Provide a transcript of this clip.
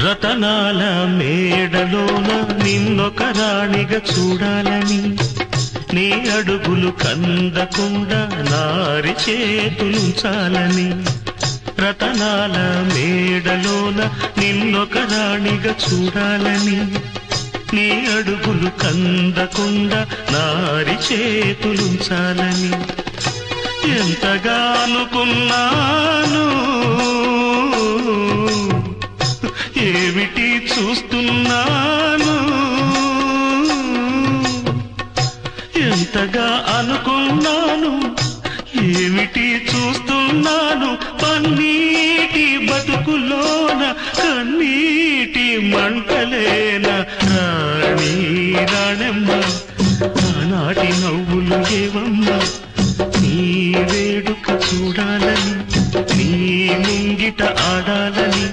రతనాల మేడలోన నిన్నొక రాణిగా చూడాలని, నీ అడుగులు కందకుండా నారి చేతులుంచాలని. రతనాల మేడలోన నిన్నొక రాణిగా చూడాలని, నీ అడుగులు కందకుండా నారి చేతులుంచాలని. ఎంతగా అనుకున్నాను, ఏమిటి చూస్తున్నాను. ఎంతగా అనుకున్నాను, ఏమిటి చూస్తున్నాను. పన్నీటి బతుకులోన కన్నీటి మంటలేన రాణి రాణమ్మ. ఆనాటి నవ్వులు ఏవమ్మ, నీ వేడుక చూడాలని, నీ ముంగిట ఆడాలని.